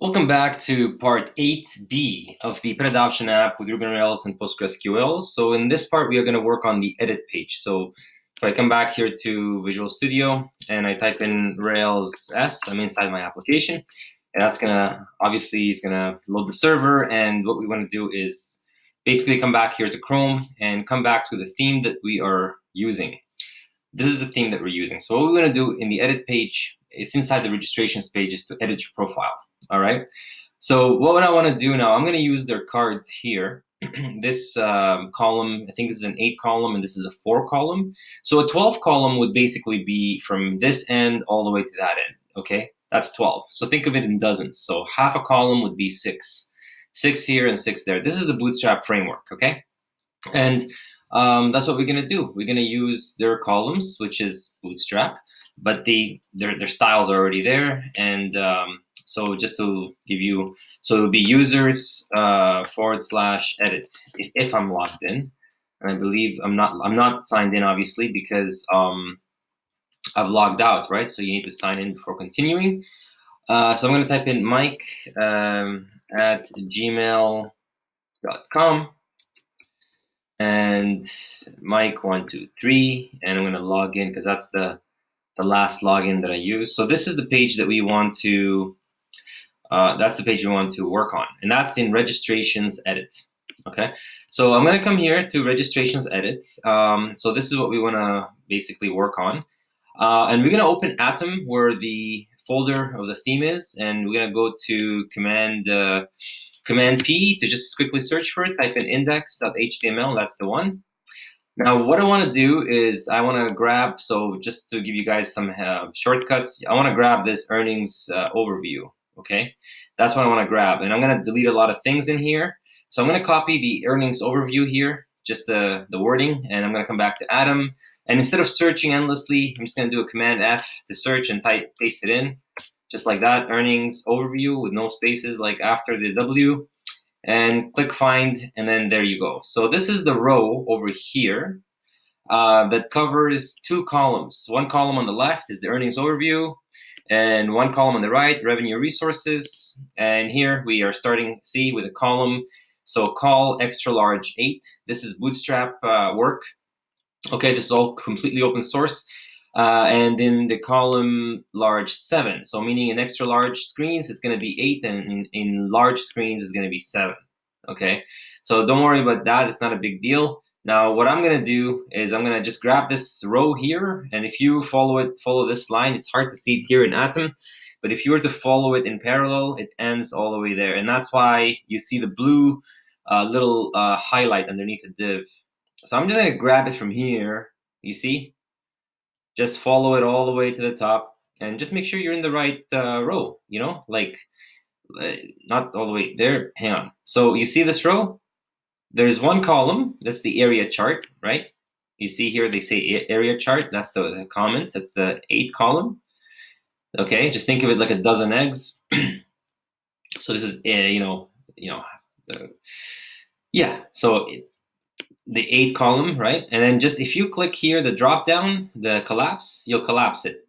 Welcome back to part 8b of the Pet Adoption app with Ruby on Rails and PostgreSQL. So in this part, we are going to work on the edit page. So if I come back here to Visual Studio and I type in Rails S, I'm inside my application. And that's obviously it's gonna load the server. And what we want to do is basically come back here to Chrome and come back to the theme that we are using. This is the theme that we're using. So what we're going to do in the edit page, it's inside the registrations page, is to edit your profile. All right. So what I want to do now, I'm going to use their cards here. This column, I think this is an 8 column and this is a 4 column. So a 12 column would basically be from this end all the way to that end. Okay, that's 12. So think of it in dozens. So half a column would be 6. 6 here and 6 there. This is the Bootstrap framework. Okay, and that's what we're going to do. We're going to use their columns, which is Bootstrap, but their styles are already there. And so just to give you, so it would be users / edit if I'm logged in. And I believe I'm not signed in, obviously, because I've logged out, right? So you need to sign in before continuing. So I'm going to type in Mike at gmail.com. and Mike123, and I'm going to log in because that's the last login that I use. So this is the page that we want to work on, and that's in registrations edit. Okay, so I'm going to come here to registrations edit. So this is what we want to basically work on, and we're going to open Atom where the folder of the theme is, and we're going to go to Command P to just quickly search for it. Type in index.html. That's the one. Now, what I want to do is I want to grab, so just to give you guys some shortcuts, I want to grab this earnings overview. Okay, that's what I want to grab, and I'm going to delete a lot of things in here. So I'm going to copy the earnings overview here, just the wording, and I'm going to come back to Atom. And instead of searching endlessly, I'm just going to do a Command F to search and paste it in. Just like that, earnings overview with no spaces like after the W, and click find, and then there you go. So this is the row over here that covers 2 columns. One column on the left is the earnings overview, and one column on the right, revenue resources. And here we are starting C with a column. So call extra large 8. This is Bootstrap work. Okay, this is all completely open source. And in the column large 7, so meaning in extra large screens it's going to be 8, and in large screens it's going to be 7. Okay, so don't worry about that, it's not a big deal. Now what I'm going to do is I'm going to just grab this row here, and if you follow this line, it's hard to see it here in Atom, but if you were to follow it in parallel, it ends all the way there, and that's why you see the blue little highlight underneath the div. So I'm just going to grab it from here, you see? Just follow it all the way to the top, and just make sure you're in the right row, you know, like not all the way there. Hang on. So you see this row? There's one column. That's the area chart, right? You see here they say area chart. That's the comment. That's the 8 column. Okay, just think of it like a dozen eggs. So this is yeah. So the 8 column, right? And then just if you click here, the drop down, the collapse, you'll collapse it.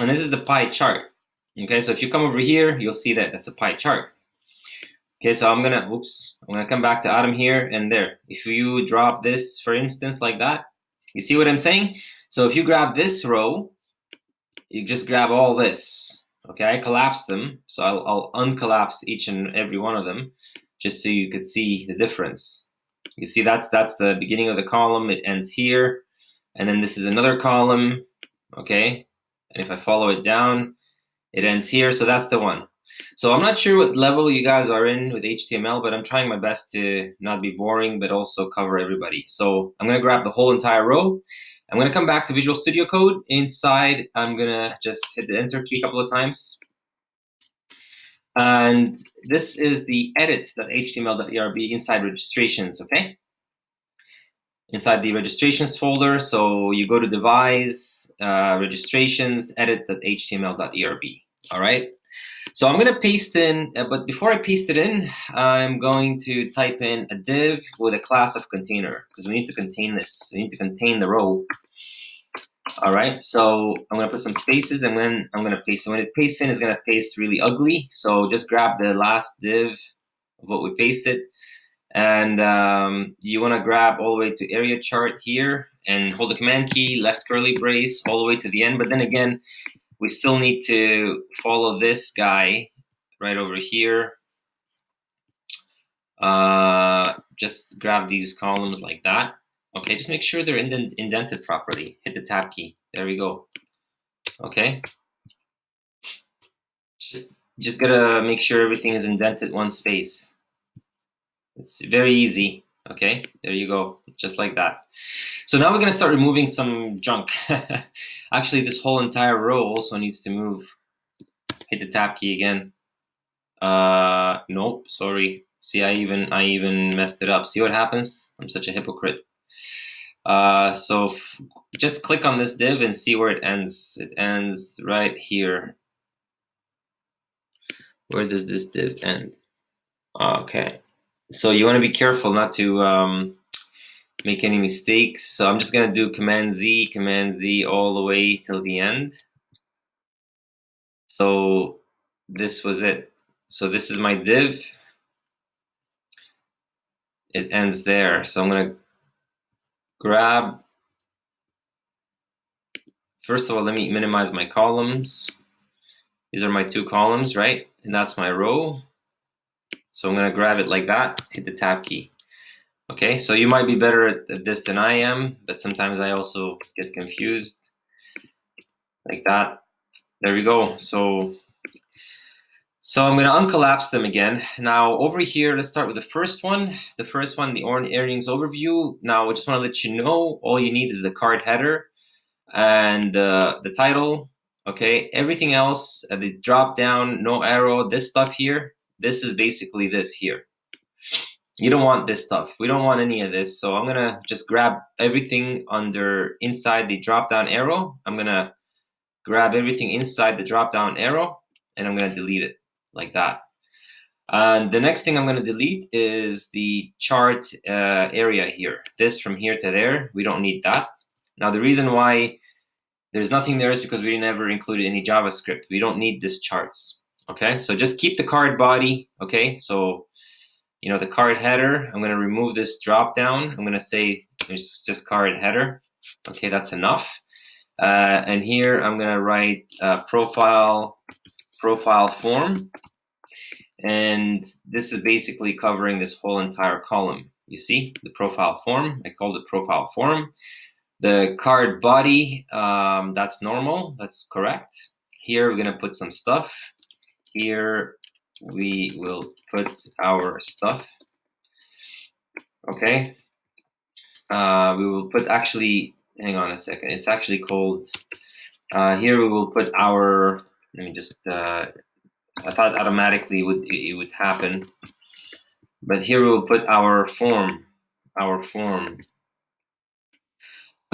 And this is the pie chart. Okay, so if you come over here, you'll see that that's a pie chart. Okay, so I'm gonna come back to Atom here and there. If you drop this, for instance, like that, you see what I'm saying? So if you grab this row, you just grab all this. Okay, I collapsed them, so I'll uncollapse each and every one of them, just so you could see the difference. You see that's the beginning of the column. It ends here, and then this is another column. Okay, and if I follow it down, it ends here. So that's the one. So I'm not sure what level you guys are in with HTML, but I'm trying my best to not be boring, but also cover everybody. So I'm going to grab the whole entire row. I'm going to come back to Visual Studio Code. Inside, I'm going to just hit the Enter key a couple of times. And this is the edit.html.erb inside registrations, okay? Inside the registrations folder, so you go to devise, registrations, edit.html.erb, all right? So I'm going to paste in, but before I paste it in, I'm going to type in a div with a class of container, because we need to contain this. We need to contain the row. All right, so I'm gonna put some spaces, and when I'm gonna paste, so when it pastes in, it's gonna paste really ugly. So just grab the last div of what we pasted, and you wanna grab all the way to area chart here, and hold the command key, left curly brace, all the way to the end. But then again, we still need to follow this guy right over here. Just grab these columns like that. Okay, just make sure they're indented properly. Hit the tab key. There we go. Okay. Just gotta make sure everything is indented one space. It's very easy. Okay, there you go, just like that. So now we're gonna start removing some junk. Actually, this whole entire row also needs to move. Hit the tab key again. Nope, sorry. See, I even messed it up. See what happens? I'm such a hypocrite. So just click on this div and see where it ends. It ends right here. Where does this div end? Okay. So you want to be careful not to make any mistakes. So I'm just gonna do Command Z all the way till the end. So this was it. So this is my div. It ends there. So I'm gonna grab, first of all, let me minimize my columns. These are my two columns, right? And that's my row. So I'm gonna grab it like that, hit the tab key. Okay, so you might be better at this than I am, but sometimes I also get confused. Like that. There we go. So I'm gonna uncollapse them again. Now over here, let's start with the first one. The first one, the earnings overview. Now I just wanna let you know, all you need is the card header and the title. Okay, everything else, the drop down, no arrow, this stuff here, this is basically this here. You don't want this stuff. We don't want any of this. So I'm gonna just grab everything under inside the drop down arrow. I'm gonna grab everything inside the drop down arrow, and I'm gonna delete it like that. And the next thing I'm gonna delete is the chart area here. This from here to there, we don't need that. Now the reason why there's nothing there is because we never included any JavaScript. We don't need this charts. Okay, so just keep the card body. Okay, so you know the card header. I'm gonna remove this drop down. I'm gonna say there's just card header. Okay, that's enough. And here I'm gonna write profile form, and this is basically covering this whole entire column. You see the profile form. I called it profile form. The card body, that's normal, that's correct. Here we're gonna put some stuff. Here we will put our stuff. Okay. We will put, actually, hang on a second. It's actually called, here we will put our, let me just, I thought automatically it would happen. But here we will put our form.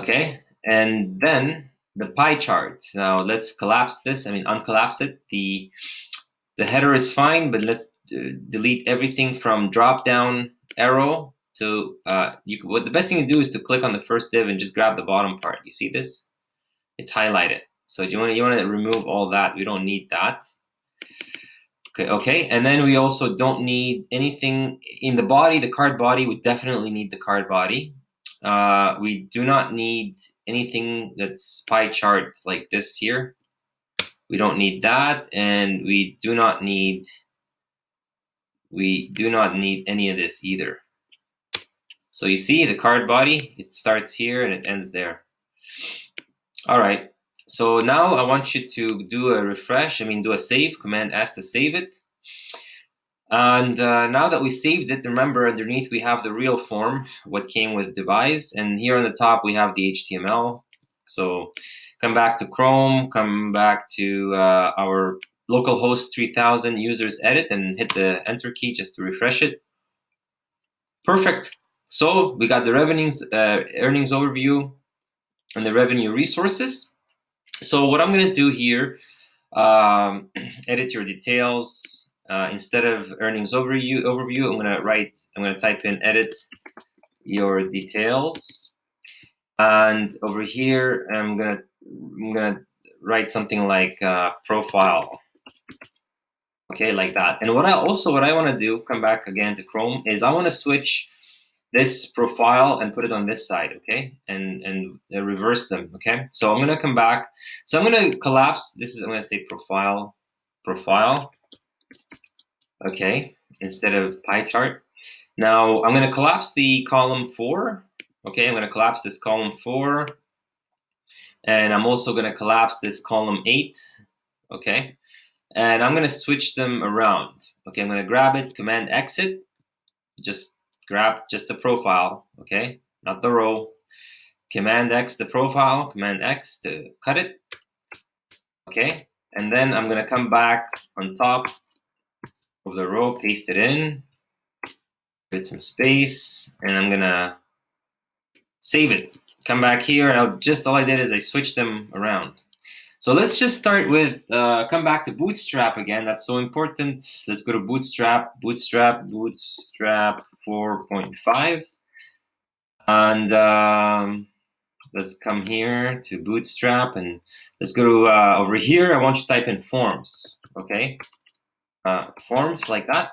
Okay, and then the pie chart. Now let's collapse this. I mean, uncollapse it. The header is fine, but let's delete everything from drop down arrow to what the best thing to do is to click on the first div and just grab the bottom part. You see this? It's highlighted. So you want to remove all that. We don't need that. Okay, and then we also don't need anything in the body. The card body, we definitely need the card body. We do not need anything that's pie chart like this here. We don't need that, and we do not need any of this either. So you see the card body, it starts here and it ends there. All right, so now I want you to do a refresh, do a save, Command S to save it. And now that we saved it, remember underneath we have the real form, what came with devise, and here on the top we have the HTML. So come back to Chrome, come back to our localhost 3000 users edit and hit the enter key just to refresh it. Perfect. So we got the revenues, earnings overview and the revenue resources. So what I'm going to do here, edit your details. Instead of earnings overview, I'm going to type in edit your details. And over here, I'm gonna write something like profile. Okay, like that. And what I want to do, come back again to Chrome, is I want to switch this profile and put it on this side, okay, and reverse them, okay. So I'm gonna come back. So I'm gonna collapse. I'm gonna say profile, okay, instead of pie chart. Now I'm gonna collapse the column 4, okay. I'm gonna collapse this column 4, and I'm also gonna collapse this column 8, okay. And I'm gonna switch them around. Okay, I'm gonna grab it, Command Exit, just grab just the profile, okay, not the row. Command X the profile, Command X to cut it, okay. And then I'm gonna come back on top of the row, paste it in, give it some space, and I'm gonna save it. Come back here, and all I did is I switched them around. So let's just start with, come back to Bootstrap again. That's so important. Let's go to Bootstrap 4.5. And let's come here to Bootstrap, and let's go to over here. I want you to type in forms, okay? Forms, like that.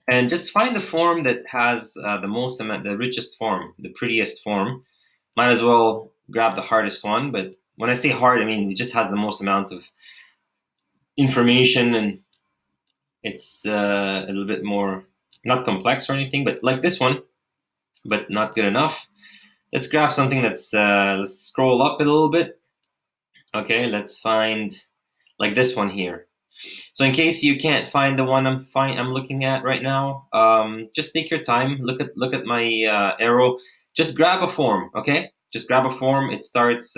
And just find the form that has the richest form, the prettiest form. Might as well grab the hardest one, but when I say hard, I mean it just has the most amount of information, and it's a little bit more, not complex or anything, but like this one, but not good enough. Let's grab something that's, let's scroll up a little bit. Okay, let's find like this one here. So in case you can't find the one I'm looking at right now, just take your time. Look at my arrow. Just grab a form, okay? Just grab a form. It starts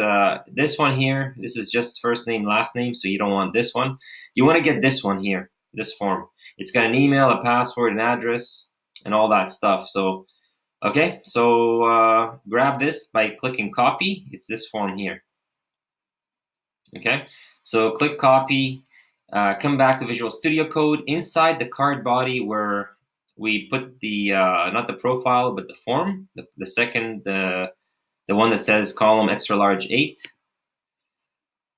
this one here. This is just first name, last name, so you don't want this one. You want to get this one here, this form. It's got an email, a password, an address, and all that stuff. So, okay, so grab this by clicking copy. It's this form here. Okay, so click copy. Come back to Visual Studio Code. Inside the card body where we put the not the profile but the form, the second, the one that says column extra large 8.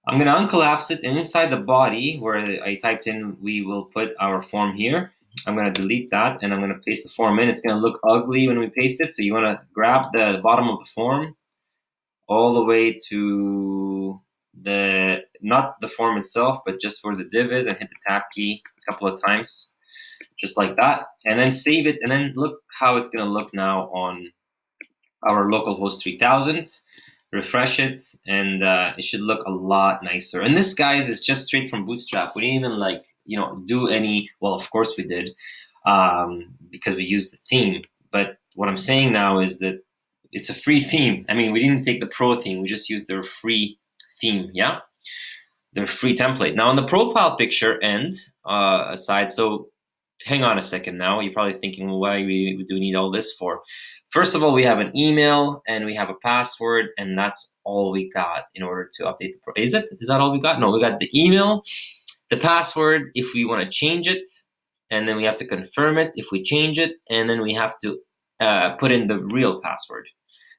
I'm gonna uncollapse it, and inside the body where I typed in, we will put our form here. I'm gonna delete that, and I'm gonna paste the form in. It's gonna look ugly when we paste it, so you wanna grab the bottom of the form all the way to not the form itself, but just where the div is, and hit the tab key a couple of times, just like that, and then save it. And then look how it's gonna look now on our localhost 3000. Refresh it, and it should look a lot nicer. And this, guys, is just straight from Bootstrap. We didn't even do any, well, of course we did, because we used the theme. But what I'm saying now is that it's a free theme. I mean, we didn't take the pro theme, we just used their free theme, yeah? Their free template. Now on the profile picture end aside, so hang on a second now. You're probably thinking, well, why we do need all this for? First of all, we have an email and we have a password, and that's all we got in order to update the Is that all we got? No, we got the email, the password if we want to change it, and then we have to confirm it if we change it, and then we have to put in the real password,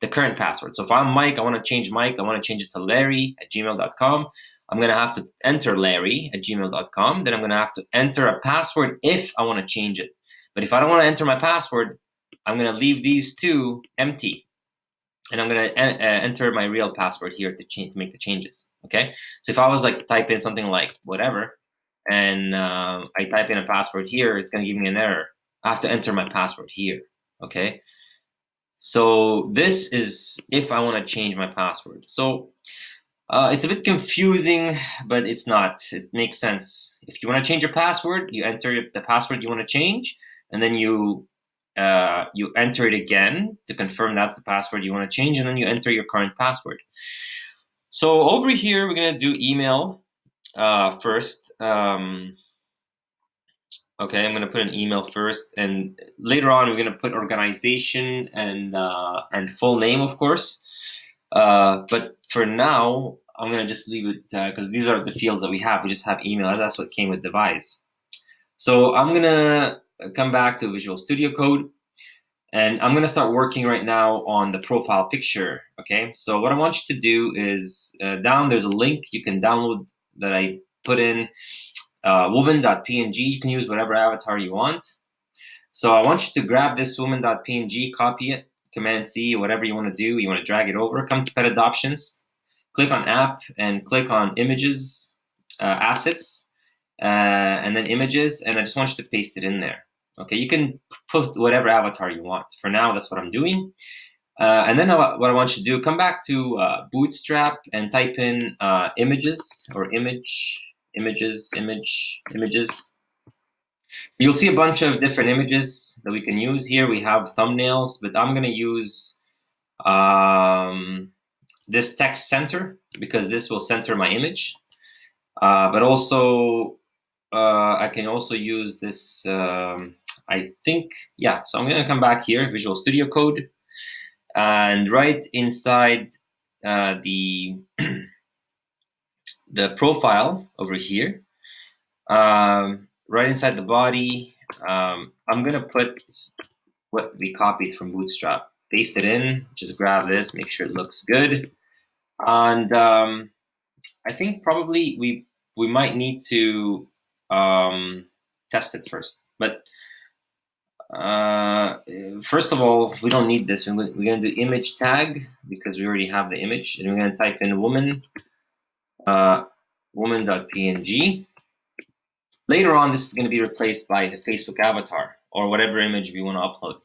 the current password. So if I'm Mike, I want to change Mike, I want to change it to Larry@gmail.com. I'm going to have to enter Larry@gmail.com. Then I'm going to have to enter a password if I want to change it. But if I don't want to enter my password, I'm going to leave these two empty. And I'm going to enter my real password here to make the changes. Okay. So if I was like to type in something like whatever, and I type in a password here, it's going to give me an error. I have to enter my password here. Okay. So this is if I want to change my password. So it's a bit confusing, but it's not. It makes sense. If you want to change your password, you enter the password you want to change, and then you enter it again to confirm that's the password you want to change, and then you enter your current password. So over here, we're going to do email first. Okay, I'm going to put an email first, and later on, we're going to put organization and full name, of course. But for now, I'm going to just leave it because these are the fields that we have. We just have email. That's what came with Devise. So I'm going to come back to Visual Studio Code. And I'm gonna start working right now on the profile picture, okay? So what I want you to do is, there's a link you can download that I put in, woman.png. You can use whatever avatar you want. So I want you to grab this woman.png, copy it, Command-C, whatever you wanna do. You wanna drag it over, come to Pet Adoptions, click on App, and click on Images, Assets, and then Images, and I just want you to paste it in there. Okay, you can put whatever avatar you want. For now, that's what I'm doing. And then what I want you to do, come back to Bootstrap and type in images or images. You'll see a bunch of different images that we can use here. We have thumbnails, but I'm gonna use this text center because this will center my image. But also, I can also use this, I think, yeah. So I'm gonna come back here, Visual Studio Code, and right inside the the profile over here, right inside the body, I'm gonna put what we copied from Bootstrap, paste it in, just grab this, make sure it looks good, and I think probably we might need to test it first, but first of all, we don't need this. We're going to do image tag because we already have the image, and we're going to type in woman, woman.png. Later on, this is going to be replaced by the Facebook avatar or whatever image we want to upload.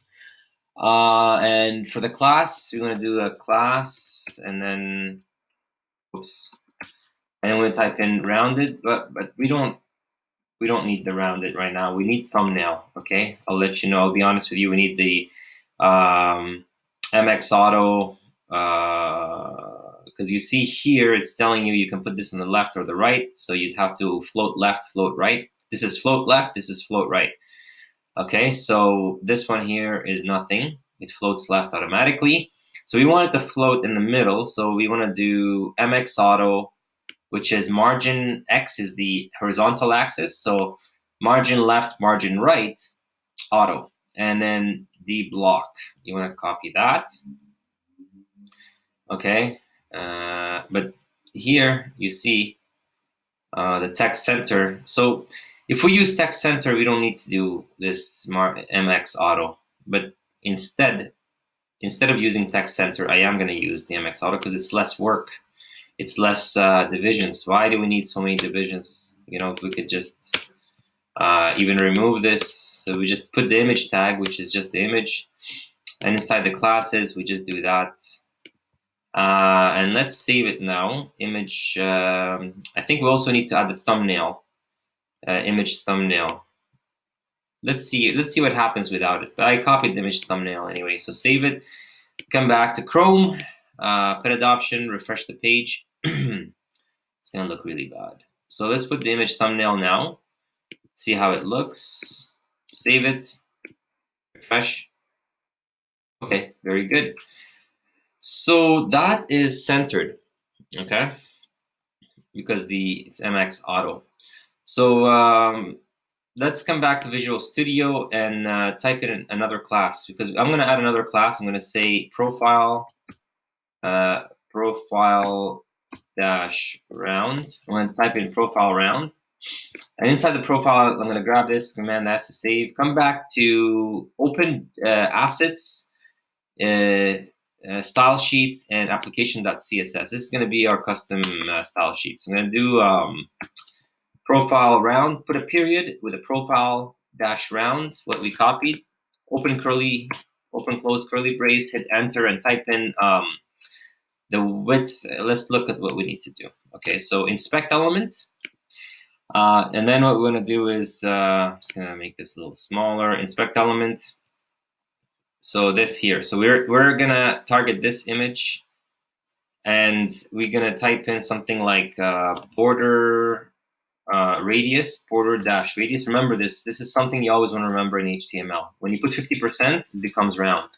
And for the class, we're going to do a class, and then, oops, and then we're going to type in rounded, but we don't need the rounded right now. We need thumbnail, okay? I'll let you know. I'll be honest with you. We need the MX Auto, because you see here, it's telling you can put this on the left or the right. So you'd have to float left, float right. This is float left, this is float right. Okay, so this one here is nothing. It floats left automatically. So we want it to float in the middle. So we want to do MX Auto, which is margin X is the horizontal axis. So margin left, margin right, auto. And then the block, you want to copy that. Okay, but here you see the text center. So if we use text center, we don't need to do this MX auto. But instead of using text center, I am going to use the MX auto because it's less work. It's less divisions. Why do we need so many divisions? You know, if we could just even remove this. So we just put the image tag, which is just the image. And inside the classes, we just do that. And let's save it now. Image, I think we also need to add the thumbnail, image thumbnail. Let's see what happens without it. But I copied the image thumbnail anyway. So save it, come back to Chrome, pet adoption, refresh the page. It's gonna look really bad. So let's put the image thumbnail now. See how it looks. Save it, refresh. Okay, very good. So that is centered, okay? Because it's MX Auto. So let's come back to Visual Studio and type in another class, because I'm gonna add another class. I'm gonna say profile, profile dash round. I'm gonna type in profile round. And inside the profile, I'm gonna grab this command, that's to save. Come back to open assets, style sheets, and application.css. This is gonna be our custom style sheets. I'm gonna do profile round, put a period with a profile dash round, what we copied, open close curly brace, hit enter, and type in the width. Let's look at what we need to do. Okay, so inspect element. And then what we're gonna do is, I'm just gonna make this a little smaller, inspect element. So this here, so we're gonna target this image, and we're gonna type in something like border radius, border dash radius. Remember this is something you always want to remember in HTML. When you put 50%, it becomes round.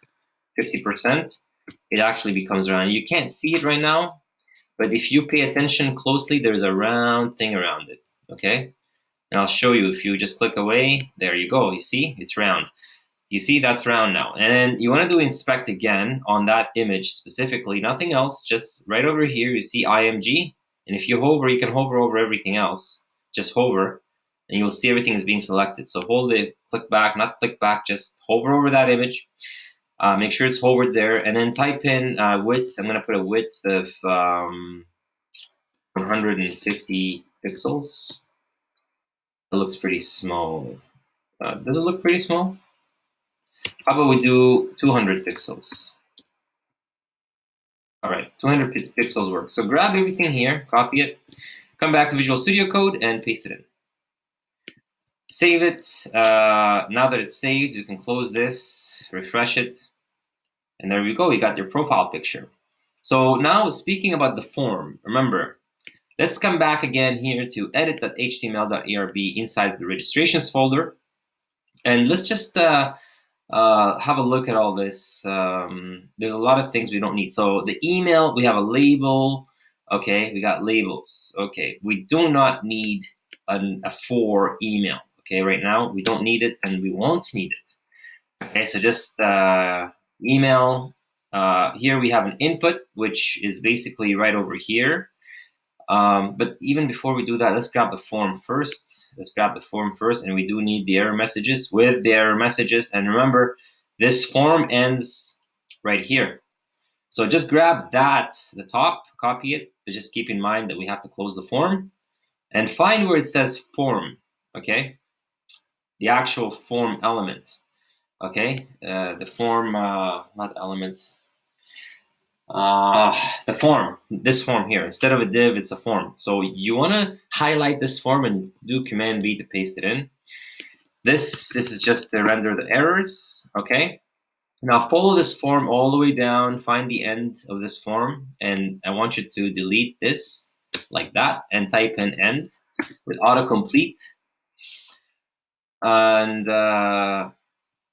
50%, it actually becomes round. You can't see it right now, but if you pay attention closely, there's a round thing around it, okay? And I'll show you. If you just click away, there you go. You see, it's round. You see that's round now. And then you want to do inspect again on that image specifically, nothing else, just right over here, you see IMG. And if you hover, you can hover over everything else. Just hover, and you'll see everything is being selected. So hold it, click back, not click back, just hover over that image. Make sure it's hovered there, and then type in width. I'm going to put a width of 150 pixels. It looks pretty small. Does it look pretty small? How about we do 200 pixels? All right, 200 pixels works. So grab everything here, copy it, come back to Visual Studio Code and paste it in. Save it. Now that it's saved, we can close this, refresh it, and there we go. You got your profile picture. So now speaking about the form, remember, let's come back again here to edit.html.erb inside the registrations folder. And let's just have a look at all this. There's a lot of things we don't need. So the email, we have a label. Okay, we got labels. Okay, we do not need a for email. Okay, right now we don't need it and we won't need it. Okay, so just email. Here we have an input, which is basically right over here. But even before we do that, let's grab the form first. And we do need the error messages with the error messages. And remember, this form ends right here. So just grab that, the top, copy it, but just keep in mind that we have to close the form. And find where it says form, okay? The actual form element, okay? The form, not element. The form, this form here, instead of a div, it's a form. So you want to highlight this form and do Command B to paste it in. This is just to render the errors, okay? Now follow this form all the way down, find the end of this form, and I want you to delete this like that and type in end with autocomplete. And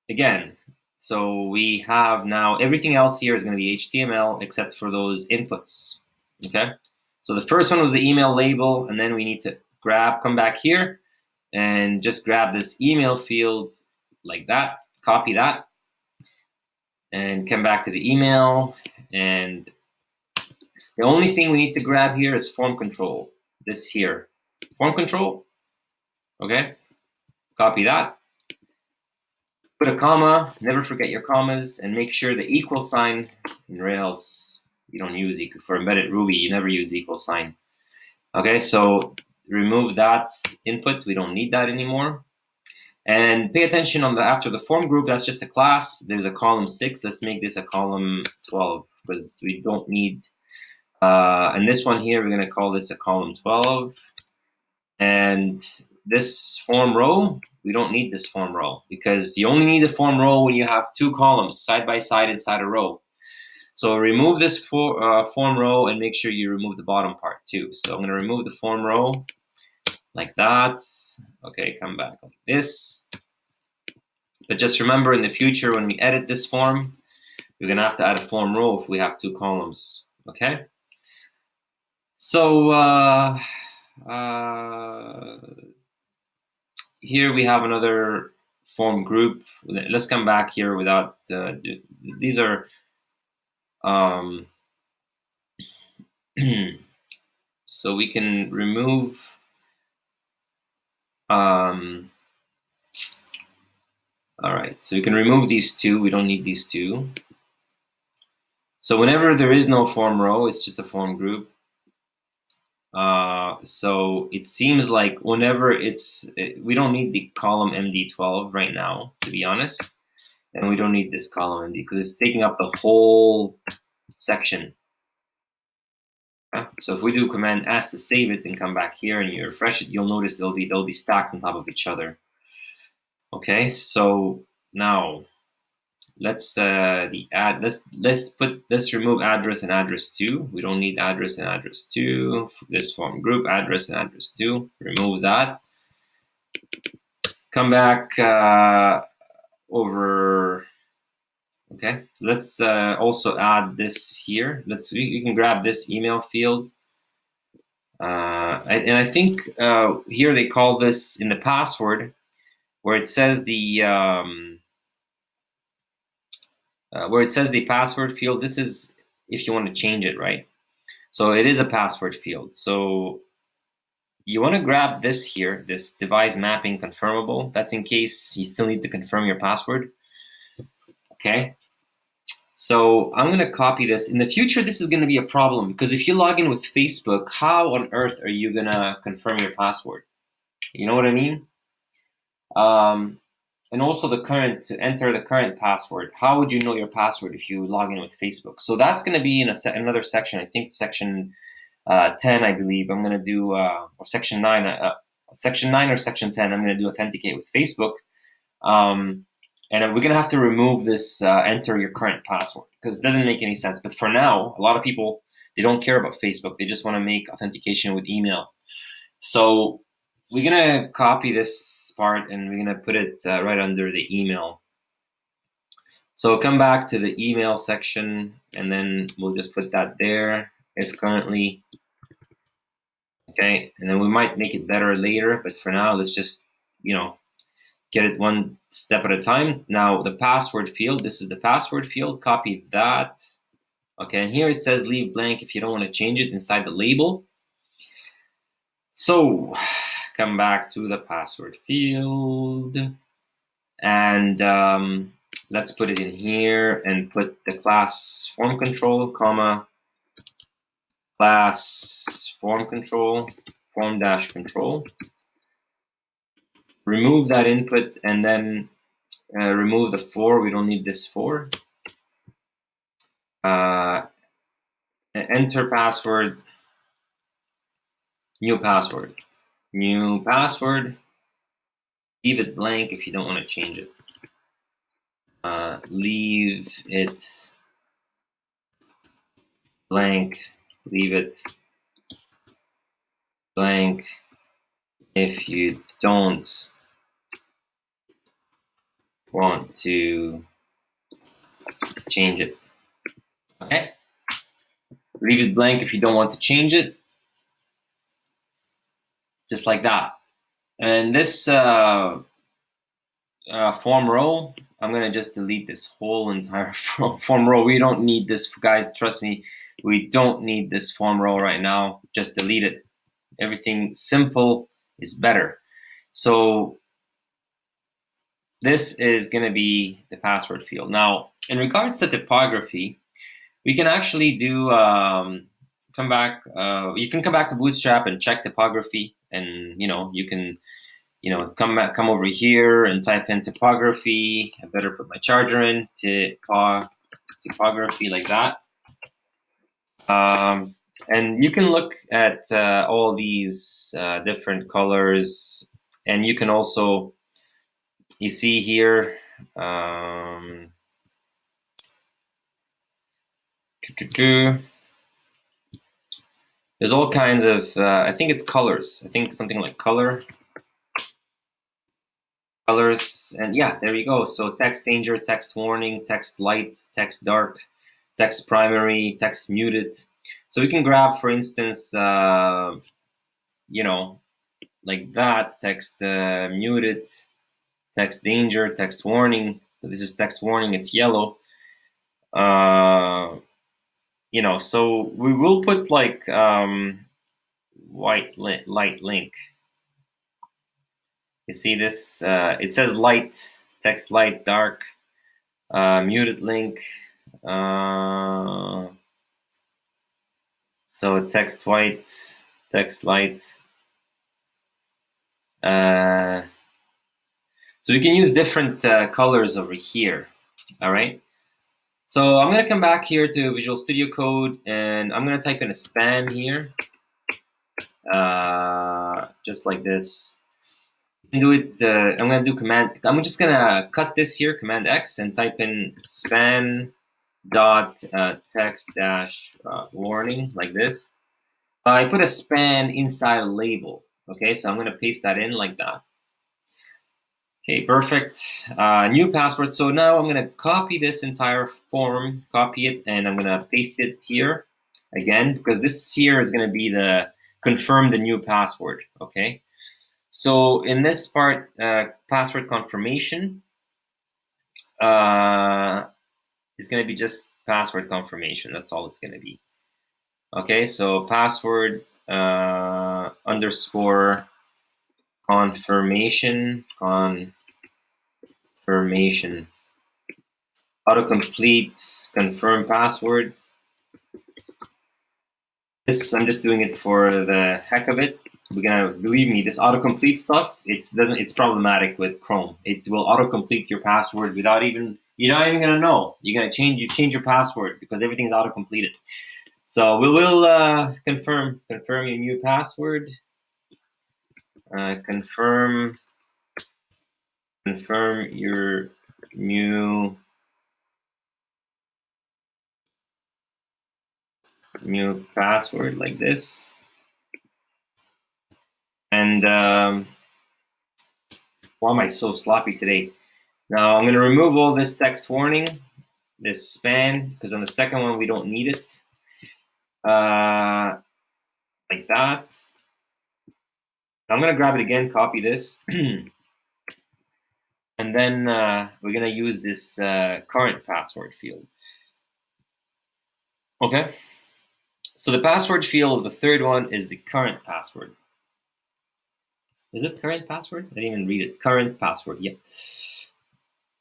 again, so we have now everything else here is going to be HTML except for those inputs, okay? So the first one was the email label, and then we need to come back here and just grab this email field like that, copy that, and come back to the email. And the only thing we need to grab here is form control, this here. Form control, okay? Copy that. Put a comma, never forget your commas, and make sure the equal sign in Rails, you don't use equal. For embedded Ruby, you never use equal sign. Okay, so remove that input. We don't need that anymore. And pay attention on the after the form group, that's just a class. There's a column 6. Let's make this a column 12 because we don't need, and this one here, we're going to call this a column 12. And this form row, we don't need this form row because you only need a form row when you have 2 columns side by side inside a row. So remove this form row and make sure you remove the bottom part too. So I'm going to remove the form row like that. Okay, come back like this. But just remember in the future when we edit this form, we're going to have to add a form row if we have 2 columns. Okay. So here we have another form group. Let's come back here without these are so we can remove all right, so we can remove these 2. We don't need these 2. So whenever there is no form row, it's just a form group. So it seems like whenever we don't need the column MD12 right now, to be honest, and we don't need this column MD because it's taking up the whole section. Okay? So if we do Command S to save it and come back here and you refresh it, you'll notice they'll be stacked on top of each other. Okay, so now let's remove address and address 2. We don't need address and address 2. This form group, address and address 2. Remove that. Come back over. Okay, let's also add this here. We can grab this email field. And I think here they call this in the password where it says the where it says the password field, this is if you want to change it, right? So it is a password field. So you want to grab this here, this device mapping confirmable. That's in case you still need to confirm your password. Okay. So I'm going to copy this. In the future, this is going to be a problem because if you log in with Facebook, how on earth are you going to confirm your password? You know what I mean? And also to enter the current password. How would you know your password if you log in with Facebook? So that's going to be in another section. I think section 10, I believe. I'm going to do, or section 9, section 9 or section 10, I'm going to do Authenticate with Facebook. And we're going to have to remove this enter your current password because it doesn't make any sense. But for now, a lot of people, they don't care about Facebook. They just want to make authentication with email. So we're going to copy this part and we're going to put it right under the email. So come back to the email section and then we'll just put that there if currently. Okay, and then we might make it better later, but for now, let's just, get it one step at a time. Now the password field, this is the password field, copy that. Okay, and here it says leave blank if you don't want to change it inside the label. So come back to the password field and let's put it in here and put the class form control, comma, class form control, form dash control. Remove that input and then remove the for. We don't need this for. Enter password, new password. New password. Leave it blank if you don't want to change it. Leave it blank. Leave it blank if you don't want to change it. Okay. Leave it blank if you don't want to change it. Just like that. And this form row, I'm gonna just delete this whole entire form row. We don't need this, guys. Trust me, we don't need this form row right now. Just delete it. Everything simple is better. So this is gonna be the password field. Now, in regards to typography, we can actually do come back. You can come back to Bootstrap and check typography, and you can. Come over here and type in typography. I better put my charger in, typography like that. And you can look at all these different colors, and you can also, you see here, there's all kinds of, I think it's colors. I think something like colors, and yeah, there you go. So text danger, text warning, text light, text dark, text primary, text muted. So we can grab, for instance, like that, text muted, text danger, text warning. So this is text warning, it's yellow. So we will put like light link. You see this? It says light, text light, dark, muted link. So text white, text light. So we can use different colors over here. All right. So I'm gonna come back here to Visual Studio Code, and I'm gonna type in a span here, just like this. Do it. I'm gonna do command. I'm just gonna cut this here, Command X, and type in span dot text dash warning like this. I put a span inside a label. Okay, so I'm gonna paste that in like that. Okay, perfect. New password. So now I'm gonna copy this entire form, copy it, and I'm gonna paste it here again because this here is gonna be the confirm the new password. Okay. So in this part, password confirmation, it's is going to be just password confirmation. That's all it's going to be. Okay, so password underscore confirmation autocomplete confirm password. This I'm just doing it for the heck of it. We're gonna, believe me, this autocomplete stuff, it's problematic with Chrome. It will autocomplete your password without even, you're not even gonna know. You're gonna change your password because everything's autocompleted. So we will confirm your new password. Confirm your new password like this. And why am I so sloppy today? Now I'm going to remove all this text warning, this span, because on the second one we don't need it. Like that. I'm going to grab it again, copy this. And then we're going to use this current password field. Okay. So the password field, the third one, is the current password. Is it current password? I didn't even read it. Current password, yeah.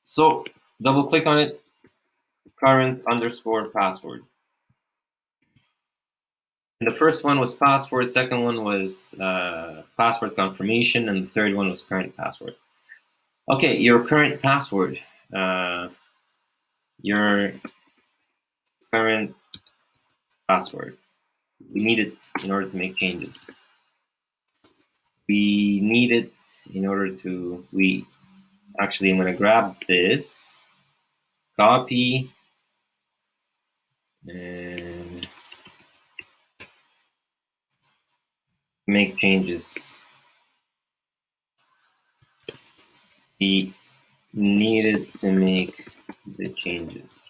So double click on it, current underscore password. And the first one was password, second one was password confirmation, and the third one was current password. Okay, your current password. Your current password. We need it in order to make changes. We need it in order to, actually, I'm going to grab this, copy, and make changes. We needed to make the changes.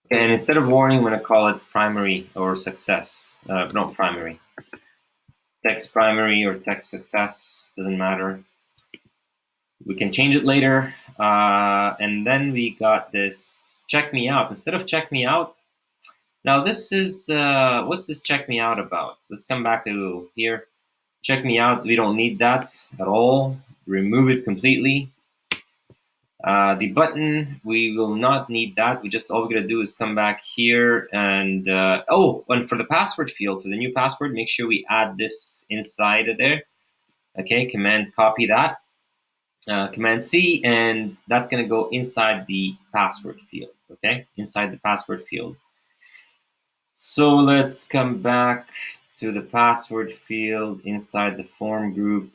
Okay, and instead of warning, I'm going to call it primary or success. Not primary. Text primary or text success, doesn't matter. We can change it later. And then we got this check me out. Instead of check me out, now this is, what's this check me out about? Let's come back to here. Check me out, we don't need that at all. Remove it completely. The button, we will not need that. All we're gonna do is come back here and, and for the password field, for the new password, make sure we add this inside of there. Okay, Command copy that. Command C, and that's gonna go inside the password field, okay? Inside the password field. So let's come back to the password field inside the form group.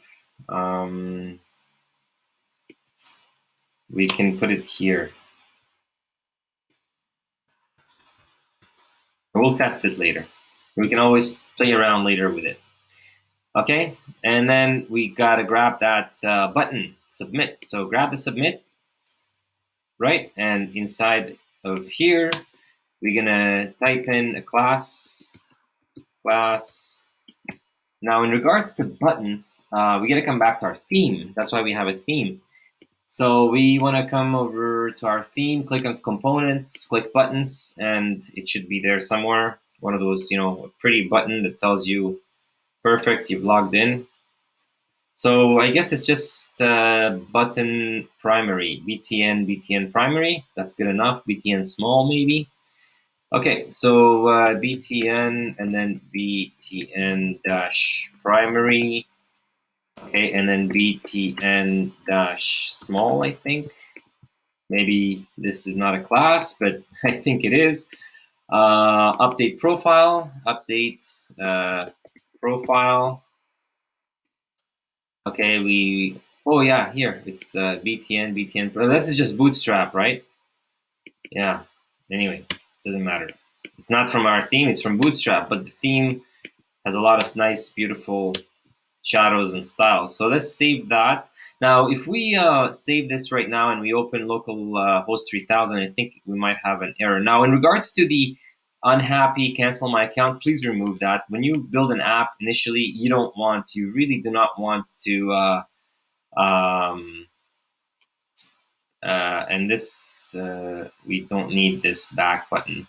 We can put it here. We'll test it later. We can always play around later with it. Okay, and then we gotta grab that button, submit. So grab the submit, right? And inside of here, we're gonna type in a class. Now, in regards to buttons, we gotta come back to our theme. That's why we have a theme. So we wanna come over to our theme, click on components, click buttons, and it should be there somewhere. One of those, a pretty button that tells you, perfect, you've logged in. So I guess it's just button primary, BTN primary. That's good enough. BTN small maybe. Okay, so BTN and then BTN dash primary. Okay, and then BTN dash small, I think. Maybe this is not a class, but I think it is. Update profile, profile. Okay, oh yeah, here, it's BTN. This is just Bootstrap, right? Yeah, anyway, doesn't matter. It's not from our theme, it's from Bootstrap, but the theme has a lot of nice, beautiful shadows and styles. So let's save that. Now, if we save this right now and we open local host 3000, I think we might have an error. Now, in regards to the unhappy, cancel my account, please remove that. When you build an app initially, you really do not want to and this, we don't need this back button.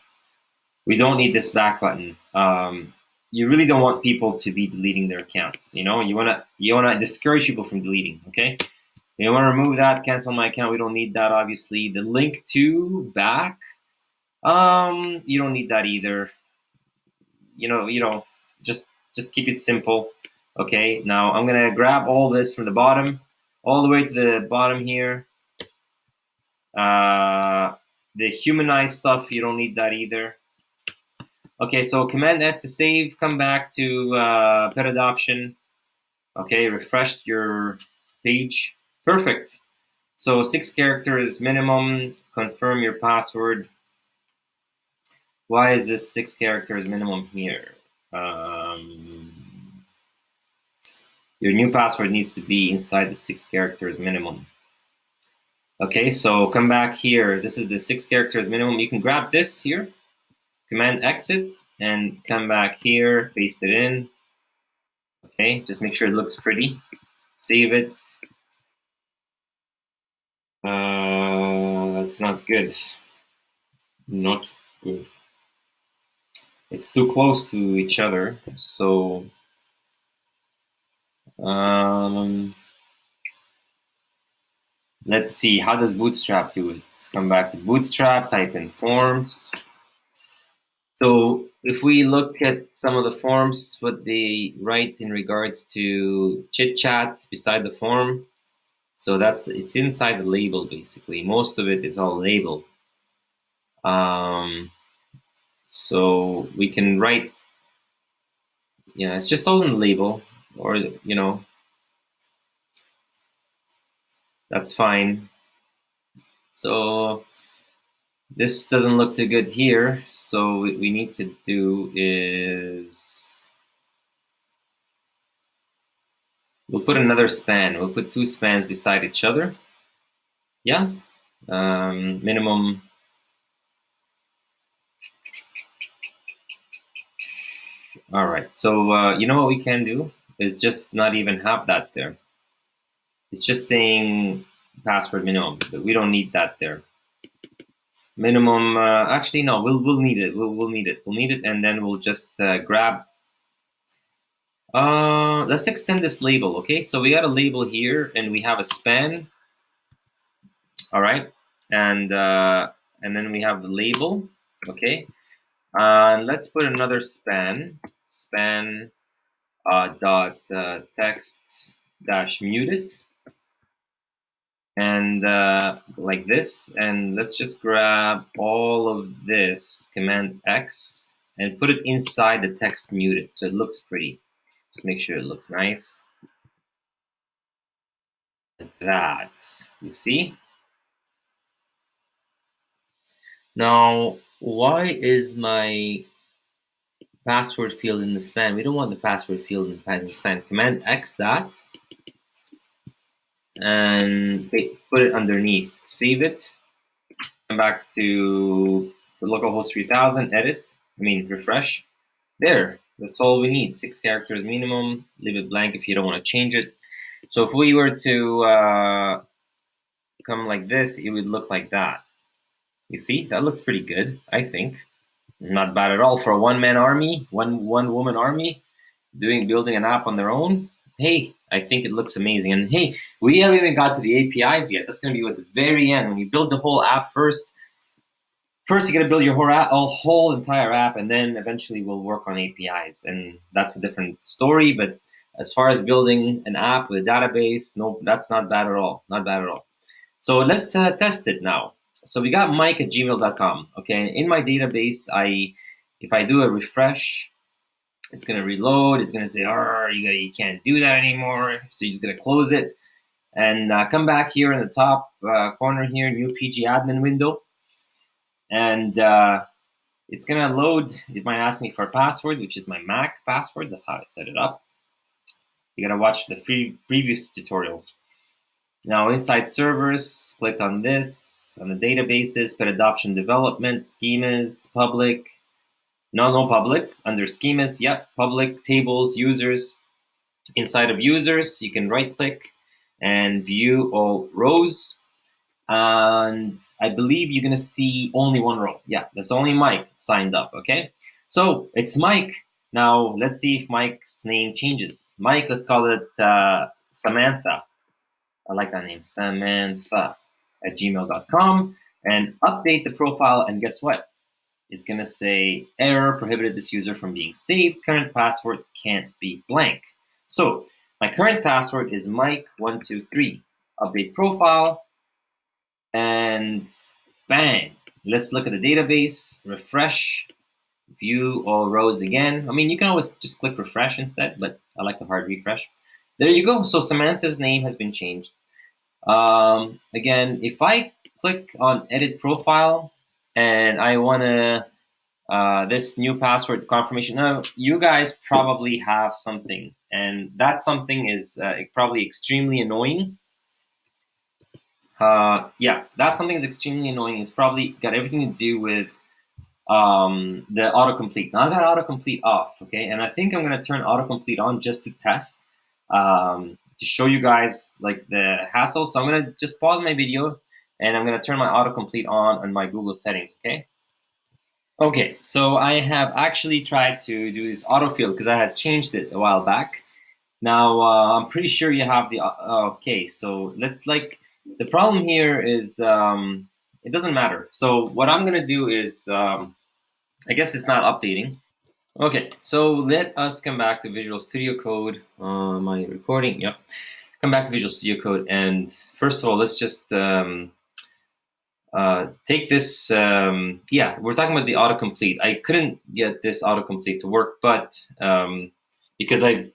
We don't need this back button. You really don't want people to be deleting their accounts. You know, you wanna discourage people from deleting. Okay, you want to remove that. Cancel my account. We don't need that. Obviously, the link to back. You don't need that either. You know, just keep it simple. Okay. Now I'm gonna grab all this from the bottom, all the way to the bottom here. The humanized stuff, you don't need that either. Okay, so Command S to save, come back to pet adoption. Okay, refresh your page. Perfect. So 6 characters minimum, confirm your password. Why is this 6 characters minimum here? Your new password needs to be inside the 6 characters minimum. Okay, so come back here. This is the 6 characters minimum. You can grab this here, Command exit, and come back here, paste it in. Okay, just make sure it looks pretty. Save it. That's not good. Not good. It's too close to each other, so let's see, how does Bootstrap do it? Come back to Bootstrap, type in forms. So if we look at some of the forms, what they write in regards to chit chat beside the form, so it's inside the label basically. Most of it is all label. So we can write, it's just all in the label, or that's fine. So this doesn't look too good here. So what we need to do is we'll put another span. We'll put 2 spans beside each other. Yeah. Minimum. All right. So you know what we can do is just not even have that there. It's just saying password minimum, but we don't need that there. Minimum. Actually, no. We'll need it. We'll need it. We'll need it, and then we'll just grab. Let's extend this label. Okay. So we got a label here, and we have a span. All right, and then we have the label. Okay. Let's put another span dot text dash muted, and like this, and let's just grab all of this, Command X, and put it inside the text muted so it looks pretty. Just make sure it looks nice like that. You see? Now, why is my password field in the span? We don't want the password field in the span. Command X that, and put it underneath. Save it. Come back to the localhost 3000. Edit. Refresh. There. That's all we need. 6 characters minimum. Leave it blank if you don't want to change it. So if we were to come like this, it would look like that. You see, that looks pretty good, I think. Not bad at all for a one-man army, one woman army, building an app on their own. Hey, I think it looks amazing. And hey, we haven't even got to the APIs yet. That's going to be at the very end. When you build the whole app first you're going to build your whole entire app, and then eventually we'll work on APIs. And that's a different story. But as far as building an app with a database, no, that's not bad at all. Not bad at all. So let's test it now. So we got mike@gmail.com. Okay, in my database, if I do a refresh, it's gonna reload. It's gonna say, "Oh, you can't do that anymore." So you're just gonna close it and come back here in the top corner here, new PG admin window, and it's gonna load. It might ask me for a password, which is my Mac password. That's how I set it up. You gotta watch the previous tutorials. Now inside servers, click on this, on the databases, pet adoption development, schemas, public. No public. Under schemas, yep, public, tables, users. Inside of users, you can right click and view all rows. and I believe you're gonna see only one row. Yeah, that's only Mike signed up, okay? So it's Mike. Now let's see if Mike's name changes. Mike, let's call it Samantha. I like that name, Samantha at gmail.com, and update the profile, and guess what? It's gonna say error, prohibited this user from being saved, current password can't be blank. So my current password is Mike123. Update profile, and bang. Let's look at the database, refresh, view all rows again. I mean, you can always just click refresh instead, but I like the hard refresh. There you go. So Samantha's name has been changed. Again, if I click on edit profile and I want to this new password confirmation, now you guys probably have something, and that something is probably extremely annoying. Yeah, that something is extremely annoying. It's probably got everything to do with the autocomplete. Now I got autocomplete off, okay, and I think I'm gonna turn autocomplete on just to test, to show you guys like the hassle. So I'm gonna just pause my video and I'm gonna turn my autocomplete on my Google settings, okay? Okay, so I have actually tried to do this autofill because I had changed it a while back. Now I'm pretty sure you have the okay. So let's the problem here is it doesn't matter. So what I'm gonna do is I guess it's not updating. Okay, so let us come back to Visual Studio Code. My recording, yep. Come back to Visual Studio Code, and first of all, let's just take this. Yeah, we're talking about the autocomplete. I couldn't get this autocomplete to work, but because I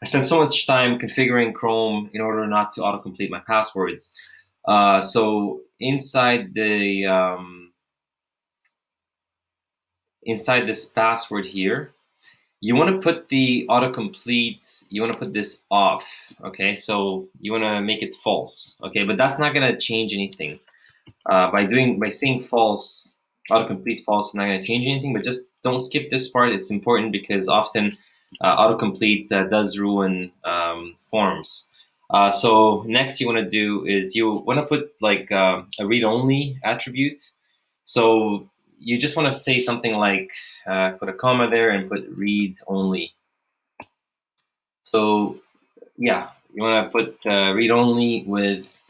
spent so much time configuring Chrome in order not to autocomplete my passwords. So inside this password here, you want to put the autocomplete, you want to put this off, okay? So you want to make it false, okay? But that's not going to change anything. By saying false, autocomplete false is not going to change anything, but just don't skip this part. It's important because often autocomplete does ruin forms. So next you want to do is you want to put like a read-only attribute. So you just want to say something like, put a comma there and put read only. So yeah, you want to put read only with,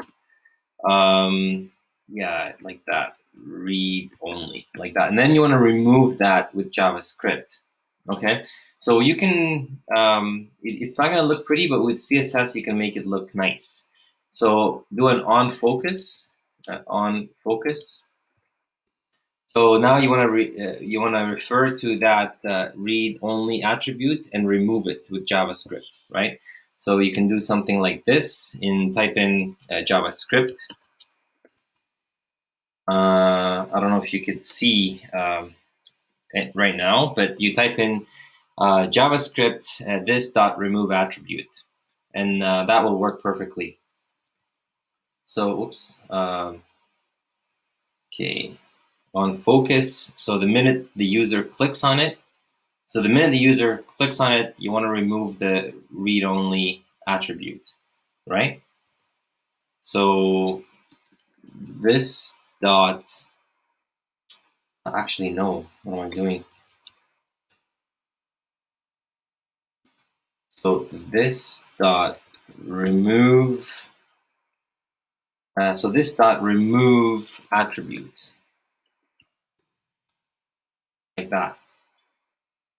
yeah, like that, read only, like that. And then you want to remove that with JavaScript, okay? So you can, it's not going to look pretty, but with CSS, you can make it look nice. So do an on focus. So now you want to refer to that read only attribute and remove it with JavaScript, right? So you can do something like this type in JavaScript. I don't know if you could see it right now, but you type in JavaScript this dot remove attribute, and that will work perfectly. So oops, okay. On focus, so the minute the user clicks on it, you want to remove the read-only attribute, right? So this dot, actually no, what am I doing? So this dot remove, so this dot remove attributes, like that.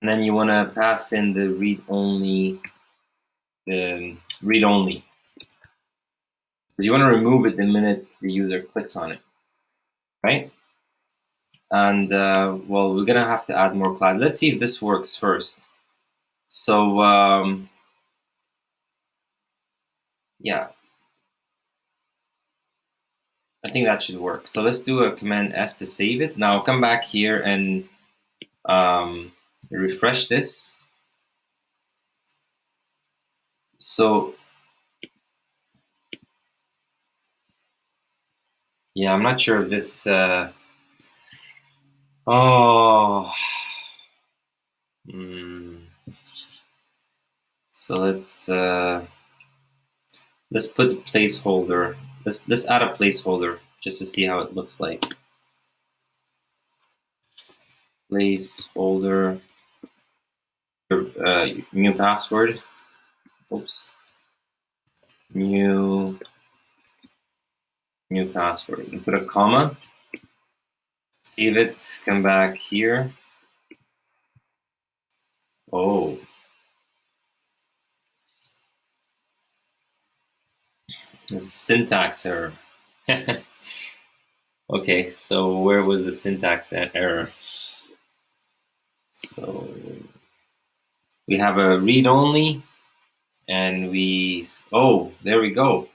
And then you want to pass in the read-only, because you want to remove it the minute the user clicks on it, right? And well, we're gonna have to add more class. Let's see if this works first. So yeah, I think that should work. So let's do a Command S to save it. Now come back here and refresh this. So yeah, I'm not sure if this. Oh. So let's put a placeholder. let's add a placeholder just to see how it looks like. Placeholder, new password. Oops. New password. And put a comma. Save it. Come back here. Oh. There's a syntax error. Okay, so where was the syntax error? So we have a read-only, and oh, there we go.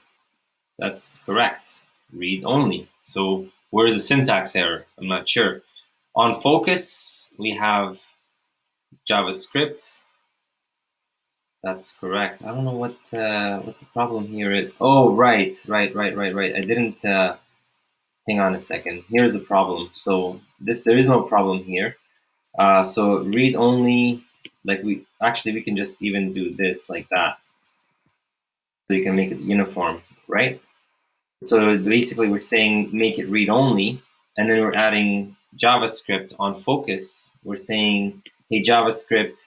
That's correct. Read-only. So where's the syntax error? I'm not sure. On focus, we have JavaScript. That's correct. I don't know what the problem here is. Oh, right. I didn't. Hang on a second. Here's the problem. So there is no problem here. So read only, like we can just even do this like that. So you can make it uniform, right? So basically we're saying make it read only, and then we're adding JavaScript on focus. We're saying, hey JavaScript,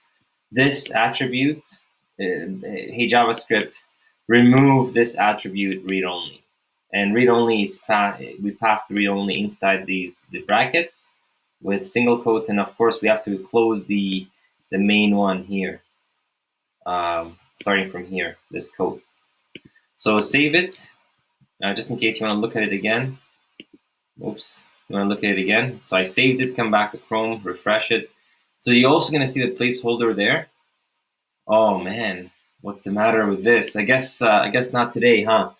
this attribute, hey JavaScript, remove this attribute read only. And read only, we pass the read only inside the brackets with single quotes, and of course we have to close the main one here, starting from here, this code. So save it, just in case you want to look at it again. Oops, you want to look at it again. So I saved it, come back to Chrome, refresh it. So you're also going to see the placeholder there. Oh man, what's the matter with this? I guess not today, huh?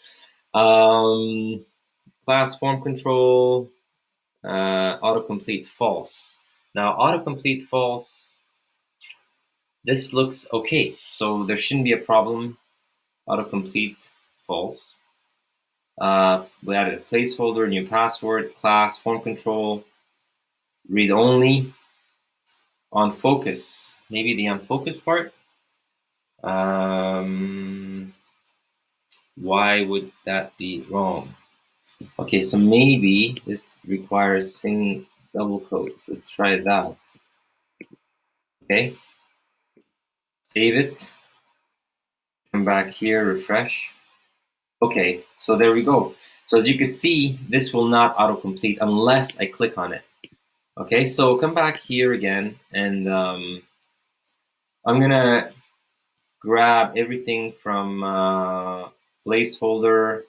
Class form control, autocomplete false. Now autocomplete false, this looks okay. So there shouldn't be a problem. Autocomplete false. We added a placeholder, new password, class, form control, read only, on focus. Maybe the on focus part. Why would that be wrong? Okay, so maybe this requires double quotes. Let's try that. Okay, save it. Come back here, refresh. Okay, so there we go. So as you can see, this will not autocomplete unless I click on it. Okay, so come back here again, and I'm gonna grab everything from placeholder,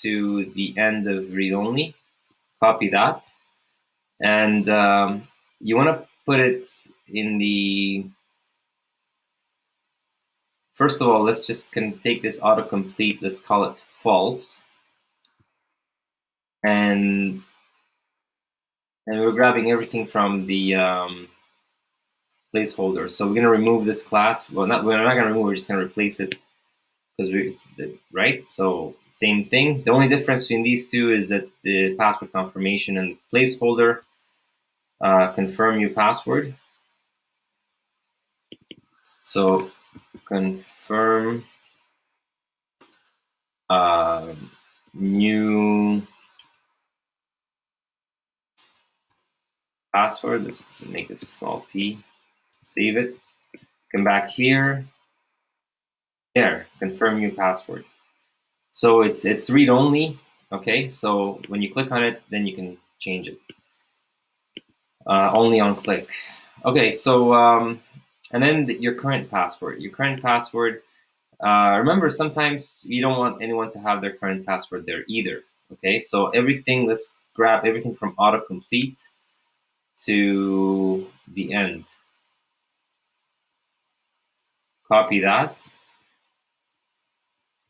to the end of read only. Copy that, and you want to put it in the. First of all, let's just take this autocomplete. Let's call it false, and we're grabbing everything from the placeholder. So we're going to remove this class. Well, we're not going to remove. We're just going to replace it because right. So same thing. The only difference between these two is that the password confirmation and the placeholder confirm your password. So confirm new password. Let's make this a small p. Save it. Come back here. There. Confirm new password. So it's read only. Okay. So when you click on it, then you can change it. Only on click. Okay. So and then your current password. Your current password. Remember, sometimes you don't want anyone to have their current password there either. Okay, so everything, let's grab everything from autocomplete to the end. Copy that.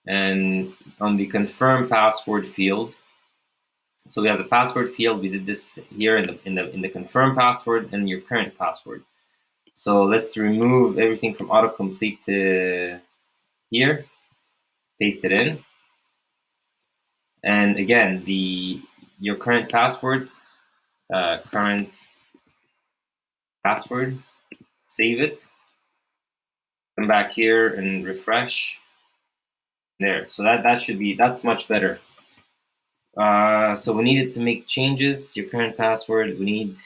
And on the confirm password field, so we have the password field. We did this here in the confirm password and your current password. So let's remove everything from autocomplete to here. Paste it in. And again, your current password, save it, come back here and refresh. there. So that's much better. So we needed to make changes. Your current password. We need.